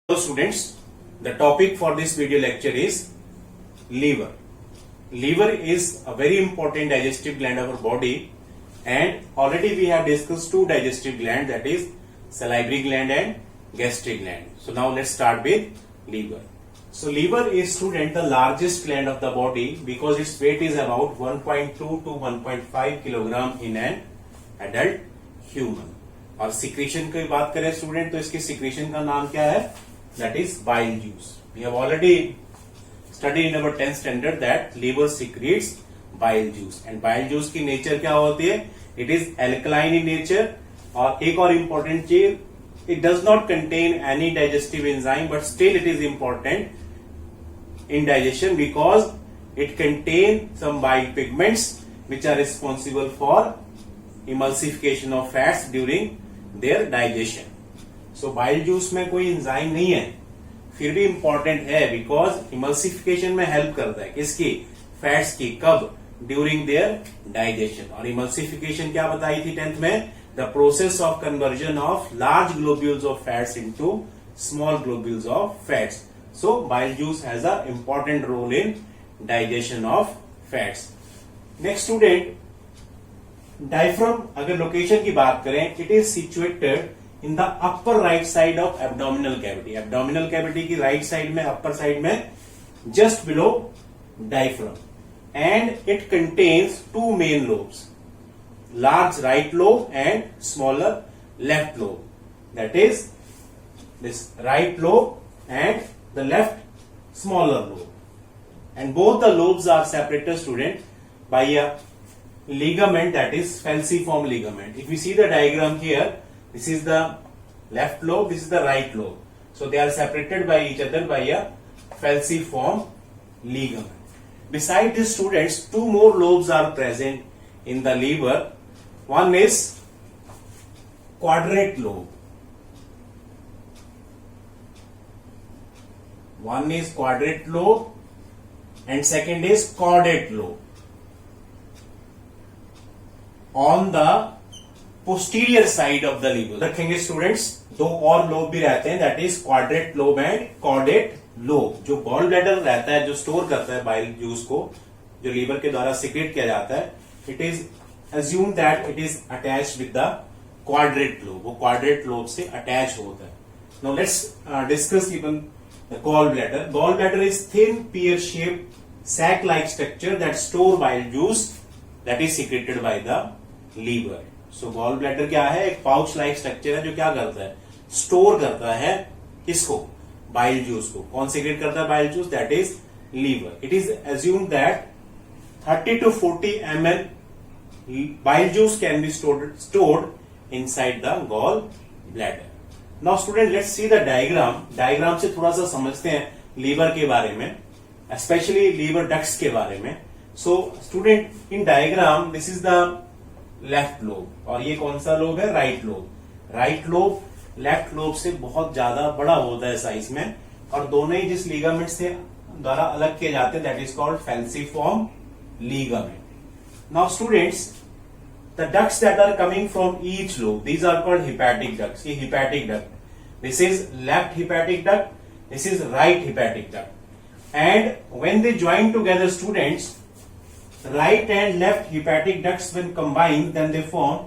Hello students, the topic for this video lecture is liver. Liver is a very important digestive gland of our body, and already we have discussed two digestive glands, that is salivary gland and gastric gland. So now let's start with liver. So liver is, student, the largest gland of the body because its weight is about 1.2 to 1.5 kilogram in an adult human. और secretion की बात करें student तो इसके secretion का नाम क्या है? That is bile juice. We have already studied in our 10th standard that liver secretes bile juice, and bile juice की nature क्या होती है? It is alkaline in nature. और एक और important चीज, it does not contain any digestive enzyme, but still it is important in digestion because it contains some bile pigments which are responsible for emulsification of fats during their digestion. So bile juice में कोई enzyme नहीं है, फिर भी important है because emulsification में help करता है. किसकी? फैट्स की. कब? During their digestion. और इमल्सिफिकेशन क्या बताई थी 10th में? The process of conversion of large globules of fats into small globules of fats. So bile juice has a important role in digestion of fats. Next student, diaphragm अगर location की बात करें, it is situated in the upper right side of abdominal cavity. Abdominal cavity की right side में, upper side में, just below diaphragm, and it contains two main lobes, large right lobe and smaller left lobe. That is this right lobe and the left smaller lobe, and both the lobes are separated, student, by a ligament, that is falciform ligament. If we see the diagram here, this is the left lobe, this is the right lobe. So they are separated by each other by a falciform ligament. Beside this, students, two more lobes are present in the liver. One is quadrate lobe. One is quadrate lobe and second is caudate lobe. On the posterior side of the liver रखेंगे students. दो और lobe भी रहते हैं, that is quadrate lobe and caudate lobe. जो gall bladder रहता है, जो स्टोर करता है बाइल जूस को, जो लीवर के द्वारा सिक्रेट किया जाता है, it is assume that it is attached with the quadrate lobe. वो क्वाड्रेट लोब से अटैच होता है. Now let's discuss even the gall bladder. Gall bladder is thin pear shape sac like structure that store bile juice that is secreted by the liver. So gall bladder क्या है? एक pouch like structure है जो क्या करता है? Store करता है किसको? बाइल जूस को. कौन सिक्रेट करता है bile juice? That is liver. It is assume that 30 to 40 ml bile juice can be stored inside the gall bladder. Now student, let's see the diagram. Diagram से थोड़ा सा समझते हैं लीवर के बारे में, स्पेशली लीवर डक्ट्स के बारे में. So student, in diagram this is the left lobe और ये कौन सा लोब है? Right lobe. Right lobe left lobe से बहुत ज्यादा बड़ा होता है साइज में, और दोनों ही जिस लीगामेंट से द्वारा अलग किए जाते हैं, that is called falciform ligament. Now students, the ducts that are coming from each lobe, these are called hepatic ducts. ये hepatic duct, this is left hepatic duct, this is right hepatic duct, and when they join together, students, right and left hepatic ducts when combined, then they form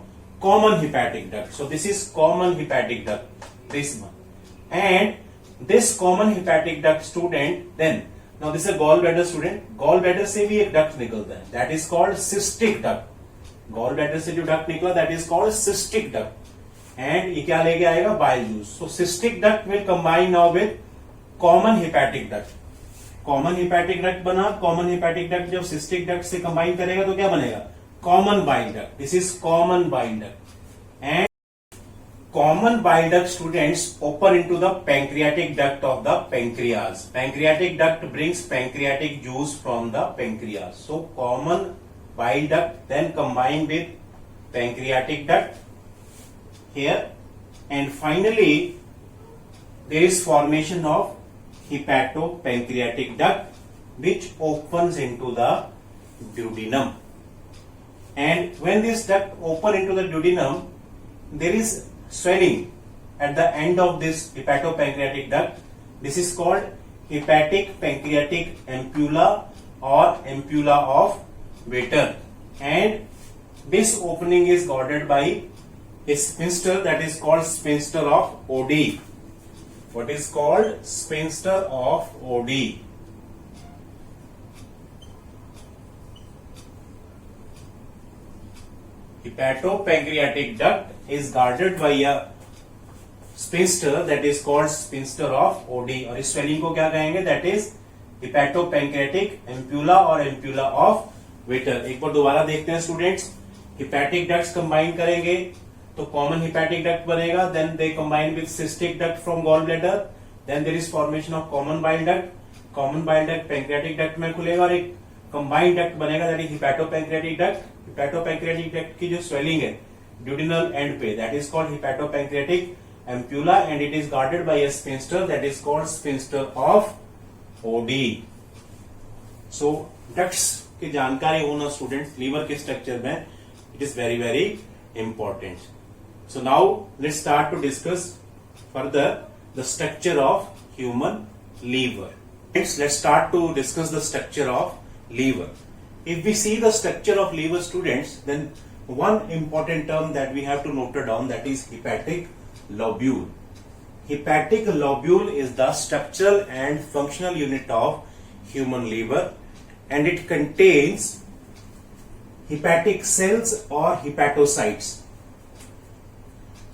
common hepatic duct. So this is common hepatic duct, this one, and this common hepatic duct, student, then now this is a gallbladder, student. gallbladder से भी एक duct निकलता है, that is called cystic duct. gallbladder से जो duct निकला, that is called cystic duct, and ये क्या लेके आएगा? bile juice. So cystic duct will combine now with common hepatic duct. Common hepatic duct बना. कॉमन हिपैटिक डक्ट जब cystic duct से कंबाइन करेगा तो क्या बनेगा? Common bile duct. This is common bile duct, and common bile duct, students, open into the pancreatic duct of the pancreas. Pancreatic duct brings pancreatic juice from the pancreas. So common bile duct then combine with pancreatic duct here, and finally there is formation of hepatopancreatic duct which opens into the duodenum, and when this duct open into the duodenum, there is swelling at the end of this hepatopancreatic duct, This is called hepatic pancreatic ampulla or ampulla of Vater, and this opening is guarded by a sphincter that is called sphincter of Oddi. What is called sphincter of Oddi? Hepatopancreatic duct is guarded by a sphincter that is called sphincter of Oddi, और इस swelling को क्या कहेंगे? That is hepatopancreatic ampulla और ampulla of Vater. एक बार दोबारा देखते हैं स्टूडेंट्स. hepatic ducts कंबाइन करेंगे तो कॉमन hepatic duct बनेगा, then they combine with cystic duct from gallbladder, then there is formation of common bile duct. common bile duct pancreatic duct में खुलेगा और एक combined duct बनेगा, that is hepatopancreatic duct. hepatopancreatic duct की जो swelling है duodenal end पे, that is called hepatopancreatic ampulla, and it is guarded by a sphincter that is called sphincter of Oddi. So ducts की जानकारी होना students liver के structure में it is very very important. So now let's start to discuss further the structure of human liver. Let's start to discuss the structure of liver. If we see the structure of liver students, then one important term that we have to note down, that is hepatic lobule. Hepatic lobule is the structural and functional unit of human liver, and it contains hepatic cells or hepatocytes.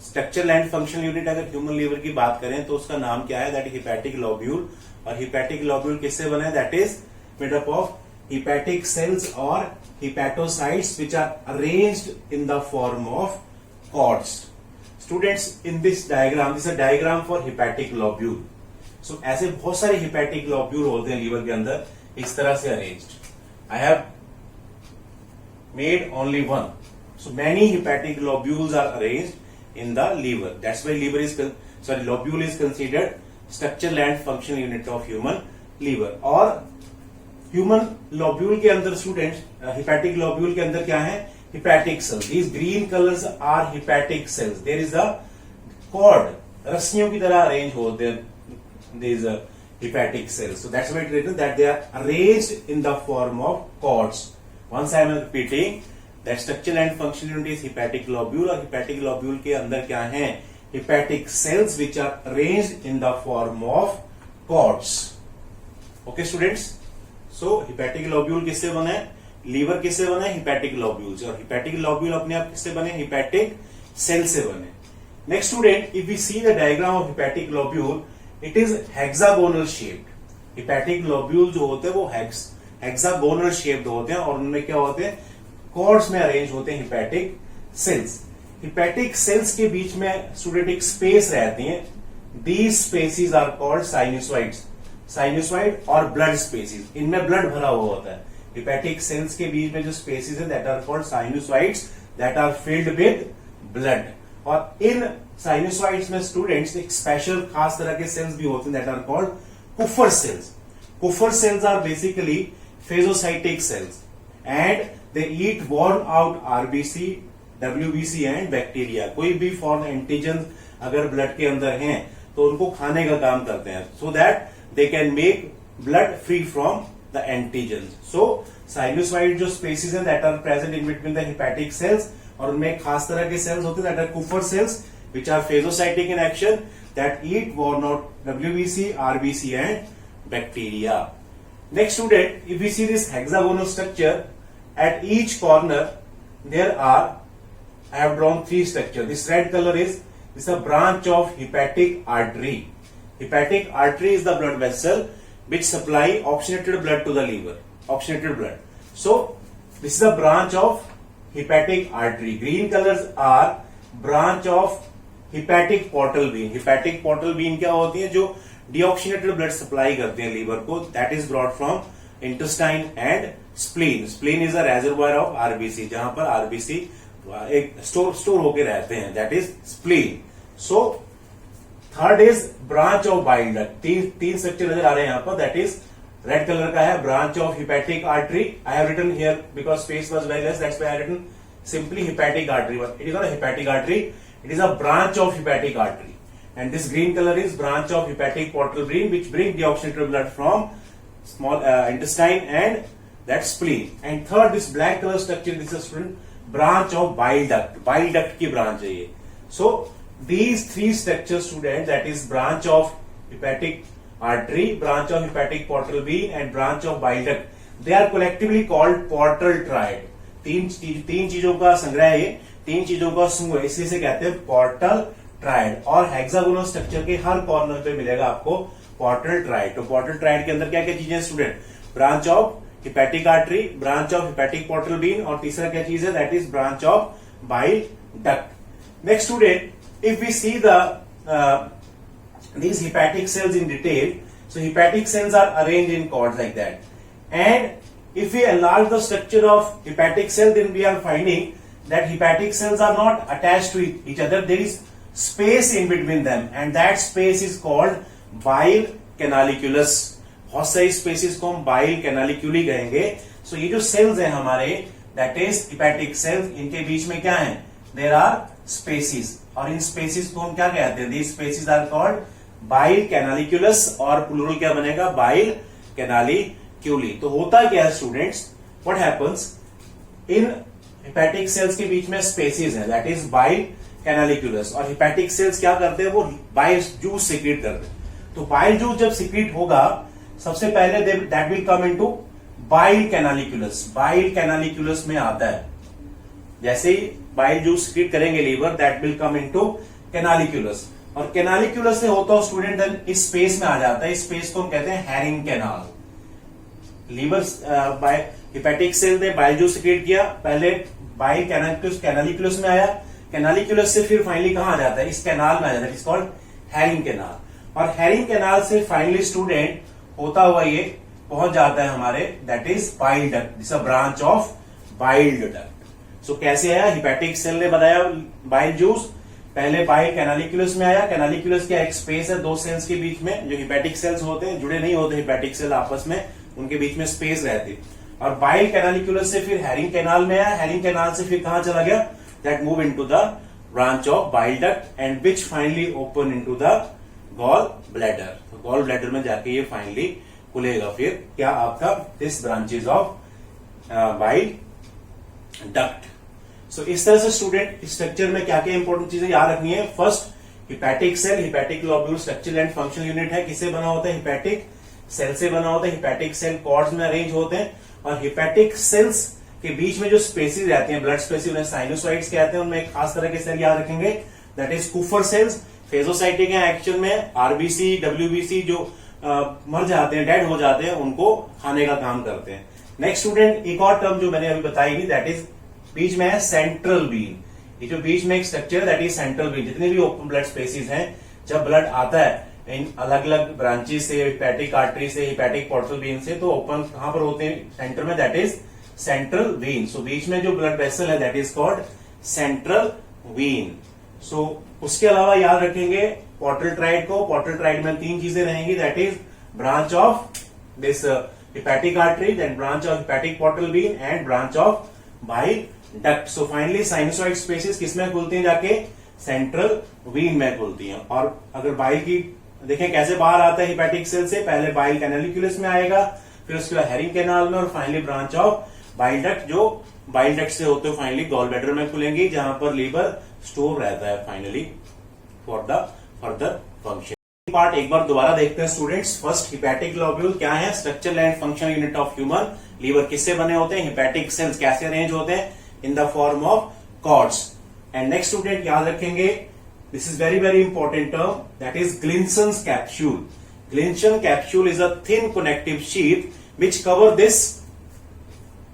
Structural and functional unit अगर human liver की बात करें तो उसका नाम क्या है? That hepatic lobule. और हेपेटिक लॉब्यूल किससे बना है? That is made up of hepatic cells or hepatocytes which are arranged in the form of cords. Students, in this diagram, this is a diagram for hepatic lobule. So ऐसे बहुत सारे hepatic lobule होते हैं liver के अंदर, इस तरह से arranged. I have made only one. So many hepatic lobules are arranged in the liver. That's why lobule is considered structural and functional unit of human liver. और ह्यूमन लॉब्यूल के अंदर स्टूडेंट्स, हेपेटिक लॉब्यूल के अंदर क्या है? Hepatic cells. These green colours are hepatic cells. There is a cord, रस्सियों की तरह अरेंज होते हैं these hepatic cells. So that's why it written that they are arranged in the form of cords. Once I am repeating that structural and functional unit is hepatic lobule. और hepatic lobule के अंदर क्या है? Hepatic sales which are arranged in the form of cords. Okay students, so hepatic lobule किससे बना है? Liver किससे बना है? हेपेटिक लॉब्यूल से. और हेपेटिक लॉब्यूल अपने आप किससे बने? हेपेटिक सेल से बने. Next student, if we see the diagram of hepatic lobule, it is hexagonal shaped. Hepatic lobule जो होते हैं वो हेक्सागोनल शेप्ड होते हैं और उनमें क्या होते हैं? कॉर्ड्स में अरेंज होते हैं हेपेटिक सेल्स. हेपेटिक सेल्स के बीच में स्टूडेंट एक स्पेस रहती है. These spaces are called sinusoids. Sinusoid और ब्लड स्पेसिस, इनमें ब्लड भरा हुआ होता है. हेपेटिक सेल्स के बीच में जो स्पेसिस है that are called sinusoids that are filled with blood. और इन साइनोसॉइड्स में स्टूडेंट्स एक स्पेशल खास तरह के सेल्स भी होते हैं that are called Kupffer cells. Kupffer cells are basically phagocytic cells and they eat worn out RBC, WBC and bacteria. कोई भी फॉर्म एंटीजन अगर ब्लड के अंदर हैं तो उनको खाने का काम करते हैं, so that they can make blood free from the antigens. So sinusoid जो spaces हैं that are present in between the hepatic cells, और उनमें खास तरह के cells होते हैं that are Kupffer cells which are phagocytic in action that eat worn out WBC, RBC and bacteria. Next student, if we see this hexagonal structure, at each corner there are, I have drawn three structures. This red color is a branch of hepatic artery. Hepatic artery is the blood vessel which supply oxygenated blood to the liver. Oxygenated blood. So this is a branch of hepatic artery. Green colors are branch of hepatic portal vein. Hepatic portal vein क्या होती है? जो deoxygenated blood supply करते हैं liver को. That is brought from intestine and spleen. Spleen is a reservoir of RBC, जहां पर RBC एक स्टोर होके रहते हैं. That is spleen. So third is branch of bile duct. तीन स्ट्रक्चर नजर आ रहे हैं यहां पर. दैट इज रेड कलर का है branch of hepatic artery. I have written here because space was very less, that's why I written simply hepatic artery. It is not a hepatic artery, it is a branch of hepatic artery. and this green color is branch of hepatic portal vein which bring deoxygenated blood from small intestine and that spleen. And third, this black color structure, this is student branch of bile duct. Bile duct की branch है ये. So these three structures, student, that is branch of hepatic artery, branch of hepatic portal vein and branch of bile duct, they are collectively called portal triad. तीन चीजों का संग्रह है ये, तीन चीजों का समूह, इसलिए से कहते हैं पोर्टल ट्राइड. और हेक्सागोनल स्ट्रक्चर के हर कॉर्नर पे मिलेगा आपको पोर्टल ट्राइड. तो पोर्टल ट्राइड के अंदर क्या क्या चीजें student? Branch of hepatic artery, branch of hepatic portal vein और तीसरा क्या चीज है? That is branch of bile duct. Next student, if we see these hepatic cells in detail, so hepatic cells are arranged in cords like that, and if we enlarge the structure of hepatic cell, then we are finding that hepatic cells are not attached to each other. There is space in between them, and that space is called bile canaliculus. बहुत सारी spaces को हम bile कैनालिक्यूली कहेंगे. सो ये जो sales हैं हमारे, that is hepatic sales, इनके बीच में क्या है? देयर आर स्पेसिस, और इन स्पेसिस को हम क्या कहते हैं? These spaces are called bile canaliculus, और प्लूरल क्या बनेगा? Bile canaliculi. तो होता क्या है students? What happens in hepatic cells के बीच में स्पेसिस है, दैट इज बाइल कैनालिक्यूलस, और हिपैटिक सेल्स क्या करते हैं? वो बाइल जूस सीक्रेट करते हैं. तो बाइल जूस जब सीक्रेट होगा, सबसे पहले that will come into bile canaliculus. Bile canaliculus में आता है, जैसे ही बाइल जूस सीक्रेट करेंगे liver, that will come into canaliculus, और कैनालिक्यूलस से होता है स्टूडेंट देन इस स्पेस में आ जाता है. इस स्पेस को हम कहते हैं Hering canal. Liver hepatic cell ने बाइल जूस सीक्रेट किया, पहले बाइल कैनालिक्यूलस में आया, कैनालिक्यूलस से फिर फाइनली कहां आ जाता है? इस कैनाल में आ जाता है, इट्स कॉल्ड हैरिंग कैनाल. और हैरिंग कैनाल से फाइनली स्टूडेंट होता हुआ ये पहुंच जाता है हमारे, that is bile duct, this a branch of bile duct. So कैसे आया? हिपैटिक सेल ने बनाया बाइल जूस, पहले बाइल कैनालिक्यूलस में आया. कैनालिक्यूलस क्या? एक स्पेस है दो सेल्स के बीच में. जो हिपैटिक सेल्स होते हैं जुड़े नहीं होते हिपैटिक सेल आपस में, उनके बीच में स्पेस रहती. और बाइल कैनालिक्यूलस से फिर हैरिंग कैनाल में आया, हैरिंग कैनाल से फिर कहां चला गया? That move into the branch of bile duct and which finally open into the gall bladder. तो गॉल ब्लैडर में जाके ये फाइनली खुलेगा फिर क्या आपका? This branches of bile duct. So इस तरह से स्टूडेंट स्ट्रक्चर में क्या क्या इंपॉर्टेंट चीजें याद रखनी है. First, hepatic cell, hepatic globule structural and functional unit है. किससे बना होता है? हिपैटिक सेल से बना होता है. हिपैटिक सेल कॉर्ड्स में अरेंज होते हैं, और हिपैटिक सेल्स के बीच में जो स्पेसिस रहती हैं, ब्लड स्पेसिस, उन्हें साइनोसॉइड्स कहते हैं. उनमें एक खास तरह के सेल याद रखेंगे, दैट इज कुफर सेल्स. फेजोसाइटिक है एक्शन में, आरबीसी, डब्ल्यूबीसी जो मर जाते हैं, डेड हो जाते हैं, उनको खाने का काम करते हैं. नेक्स्ट स्टूडेंट, एक और टर्म जो मैंने अभी बताई थी, दैट इज बीच में है सेंट्रल वेन. ये जो बीच में एक स्ट्रक्चर है, दैट इज सेंट्रल वेन. जितने भी ओपन ब्लड स्पेसिस हैं, जब ब्लड आता है इन अलग अलग ब्रांचेस से, हिपैटिक आर्टरी से, हिपैटिक पोर्टल वेन से, तो ओपन कहां पर होते हैं? सेंटर में, that is central vein. So बीच में जो ब्लड वेसल है, that is called central vein. So उसके अलावा याद रखेंगे पोर्टल ट्राइड को. पोर्टल ट्राइड में तीन चीजें रहेंगी, that is branch of this hepatic artery, then branch of hepatic portal vein and branch of bile duct. So finally sinusoid spaces किसमें खुलती हैं? जाके सेंट्रल वेन में खुलती हैं. और अगर बाइल की देखें कैसे बाहर आता है हिपैटिक सेल से, पहले बाइल कैनालिक्यूलस में आएगा, फिर उसके बाद हैरिंग कैनाल में, और finally branch of bile duct, जो बाइल डक्ट से होते हुए फाइनली गॉल ब्लैडर में खुलेंगी, जहां पर लीवर स्टोर रहता है finally for the further function. Part एक बार दोबारा देखते हैं स्टूडेंट्स. फर्स्ट, हिपैटिक ग्लोब्यूल क्या है? Structural and functional unit of human. Liver किससे बने होते हैं? हिपैटिक सेल्स कैसे अरेंज होते हैं? In the form of cords. And next student याद रखेंगे, this is very very important term, that is Glisson's capsule. Glisson capsule is a thin connective sheet which cover this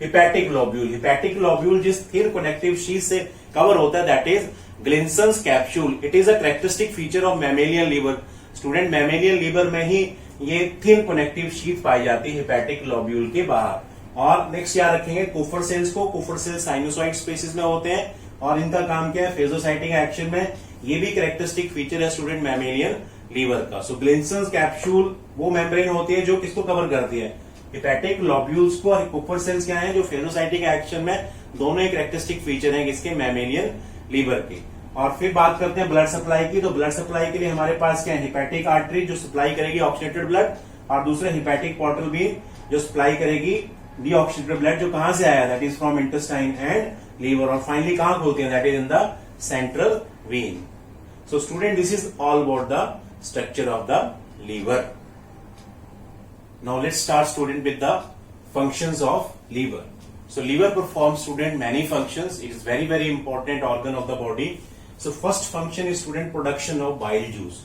hepatic globule. Hepatic globule जिस thin connective sheet से cover होता है, that is Glisson's capsule. It is a characteristic feature of mammalian liver. Student, mammalian liver में ही ये thin connective sheet पाई जाती है hepatic globule के बाहर. और नेक्स्ट याद रखेंगे कुफर सेल्स को. कुफर सेल्स साइनोसॉइड स्पेसिस में होते हैं, और इनका काम क्या है? फेजोसाइटिक एक्शन में. ये भी कैरेक्टरिस्टिक फीचर है स्टूडेंट मैमेलियन लीवर का. सो ग्लिंसन्स कैप्सूल वो मेम्ब्रेन होती है जो किसको कवर करती है? हिपैटिक ग्लोब्यूल्स को. और कुफर सेल्स क्या है? जो फेजोसाइटिक एक्शन में, दोनों एक कैरेक्टरिस्टिक फीचर है किसके? मैमेलियन लीवर के. और फिर बात करते हैं ब्लड सप्लाई की। तो ब्लड सप्लाई के लिए हमारे पास क्या है, हिपैटिक आर्टरी जो सप्लाई करेगी ऑक्सीडेटेड ब्लड, और दूसरे हिपैटिक पोर्टल वेन जो सप्लाई करेगी डीऑक्सीडेटेड ब्लड, जो कहां से आया, that is from intestine and liver. और फाइनली कहां खोलते हैं, that is in the central vein. So student, this is all about the structure of the liver. Now let's start student with the functions of liver. So liver performs student many functions. It is very important organ of the body. So first function is student production of bile juice.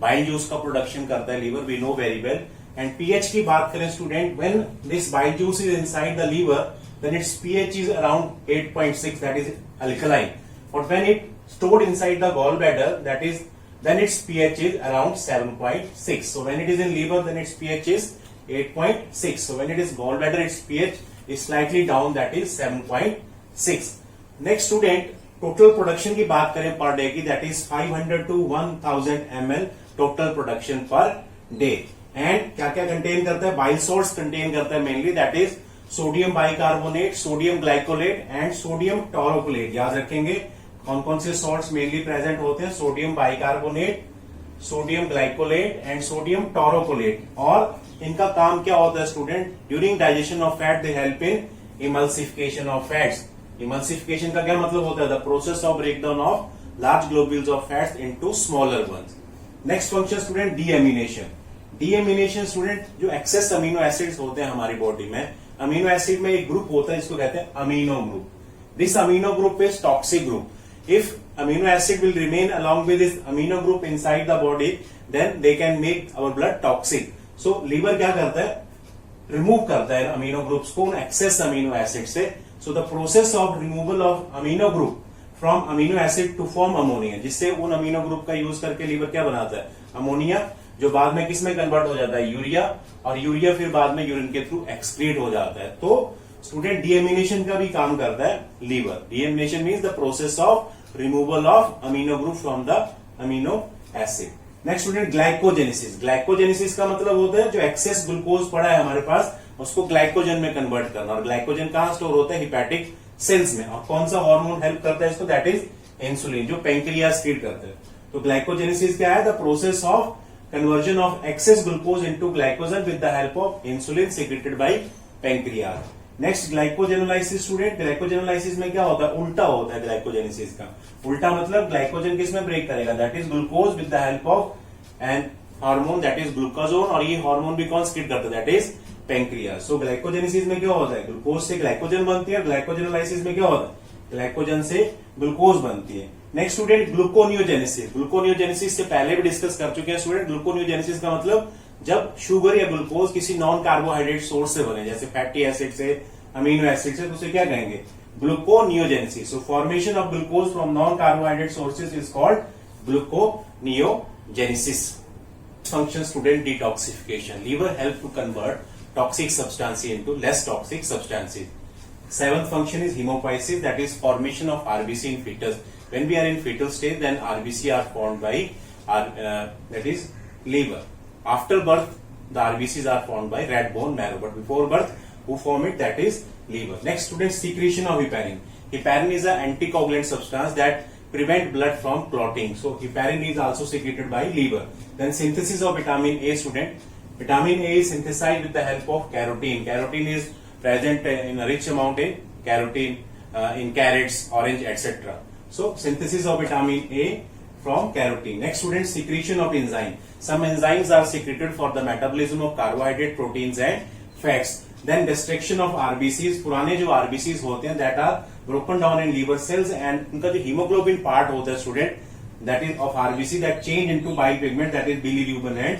Bile juice का production करता है liver, we know very well. And pH की बात करें student, when this bile juice is inside the liver, then its pH is around 8.6, that is alkaline. But when it stored inside the gallbladder, that is, then its pH is around 7.6. So when it is in liver, then its pH is 8.6. So when it is gallbladder, its pH is slightly down, that is 7.6. Next student, total production की बात करें per day की, that is 500 to 1000 ml total production per day. And क्या क्या contain करता है, bile salts contain करता है mainly, that is sodium bicarbonate, sodium glycolate and sodium taurocholate. याद रखेंगे कौन कौन से सॉल्ट्स मेनली प्रेजेंट होते हैं, sodium bicarbonate, sodium glycolate and sodium taurocholate. और इनका काम क्या होता है student, during digestion of fat they help in emulsification of fats. Emulsification का क्या मतलब होता है, the process of breakdown of large globules of fats into smaller ones. Next function student deamination. Deamination student, जो एक्सेस अमीनो एसिड्स होते हैं हमारी body में, अमीनो एसिड में एक ग्रुप होता है जिसको कहते हैं amino group. This amino group is toxic group. If amino acid will remain along with this amino group inside the body, then they can make our blood toxic. So liver क्या करता है, remove करता है amino groups को उन access amino acid से. So the process of removal of amino group from amino acid to form ammonia, जिससे उन अमीनो ग्रुप का यूज करके लीवर क्या बनाता है, अमोनिया, जो बाद में किस में कन्वर्ट हो जाता है, यूरिया, और यूरिया फिर बाद में यूरिन के थ्रू एक्सक्रीट हो जाता है. तो स्टूडेंट डीएमिनेशन का भी काम करता है liver. Deamination means the process of removal of amino group from the amino acid. Next student glycogenesis. Glycogenesis का मतलब होता है जो एक्सेस ग्लूकोज पड़ा है हमारे पास उसको ग्लाइकोजन में कन्वर्ट करना. और ग्लाइकोजन कहां स्टोर होता है, हिपैटिक सेल्स में. और कौन सा हार्मोन हेल्प करता है इसको, दैट इज इंसुलिन, जो पेंक्रियास सीक्रेट करता है. तो ग्लाइकोजेनेसिस क्या है, the process of conversion of access glucose into glycogen with the help of insulin secreted by pancreas. Next glycogenolysis. Student glycogenolysis में क्या होता है, उल्टा होता है ग्लाइकोजेनेसिस का. उल्टा मतलब ग्लाइकोजन किस में ब्रेक करेगा, that is glucose with the help of an hormone that is glucagon. और ये हार्मोन भी कौन सीक्रेट करता है, that is pancreas. So glycogenesis में क्या होता है, ग्लूकोज से ग्लाइकोजन बनती है. ग्लाइकोजेनोलाइसिस में क्या होता है, ग्लाइकोजन से ग्लूकोज बनती है. Next student gluconeogenesis. ग्लूकोनियोजेनेसिस से पहले भी डिस्कस कर चुके हैं स्टूडेंट. ग्लूकोनियोजेनेसिस का मतलब जब शुगर या ग्लूकोज किसी नॉन कार्बोहाइड्रेट सोर्स से बने, जैसे फैटी एसिड से, अमीनो एसिड से, तो उसे क्या कहेंगे, gluconeogenesis. So formation of glucose from non carbohydrate sources is called gluconeogenesis. Function student detoxification. Liver help to convert toxic substances into less toxic substances. Seventh function is hemopiesis, that is formation of RBC in fetus. When we are in fetal stage, then RBC are formed by that is liver. After birth, the RBCs are formed by red bone marrow, but before birth, who form it, that is liver. Next student, secretion of heparin. Heparin is an anticoagulant substance that prevent blood from clotting. So heparin is also secreted by liver. Then synthesis of vitamin A. Student, vitamin A is synthesized with the help of carotene. Carotene is present in a rich amount in carotene in carrots, orange, etc. So synthesis of vitamin A from carotene. Next student, secretion of enzyme. Some enzymes are secreted for the metabolism of carbohydrate, proteins and fats. Then destruction of RBCs. पुराने जो RBCs होते हैं that are broken down in liver cells, and उनका जो hemoglobin part होता है student, that is of RBC, that change into bile pigment, that is bilirubin and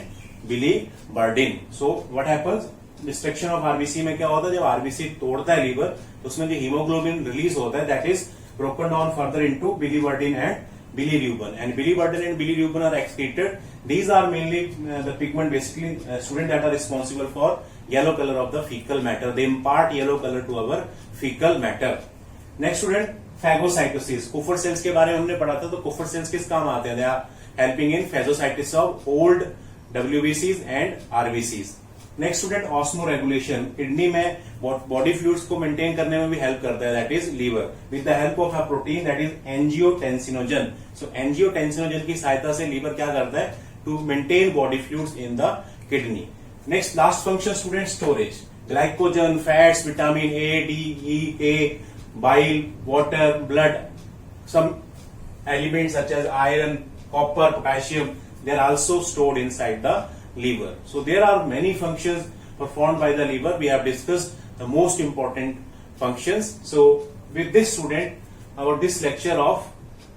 biliverdin. So what happens, destruction of RBC में क्या होता है, जब RBC तोड़ता है लीवर तो उसमें जो हीमोग्लोबिन रिलीज होता है that is broken down further into biliverdin and bilirubin, and biliverdin and bilirubin are excreted. These are mainly the pigment basically student that are responsible for yellow color of the fecal matter. They impart yellow color to our fecal matter. Next student, phagocytosis. Kupffer cells के बारे में हमने पढ़ा था. तो Kupffer cells किस काम आते हैं? They are helping in phagocytosis of old WBCs and RBCs. Next student osmoregulation, kidney में बॉडी फ्लूइड्स को मेंटेन करने में भी हेल्प करता है, that is liver, with the help of a protein that is angiotensinogen. So angiotensinogen की सहायता से लीवर क्या करता है, to maintain body fluids in the kidney. Next last function student, storage, glycogen, fats, vitamin A, D, E, A, bile, water, blood, some elements such as iron, copper, potassium, they are also stored inside the liver. So there are many functions performed by the liver. We have discussed the most important functions. So with this student, this lecture of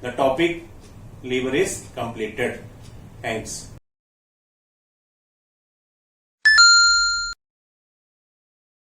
the topic liver is completed. Thanks.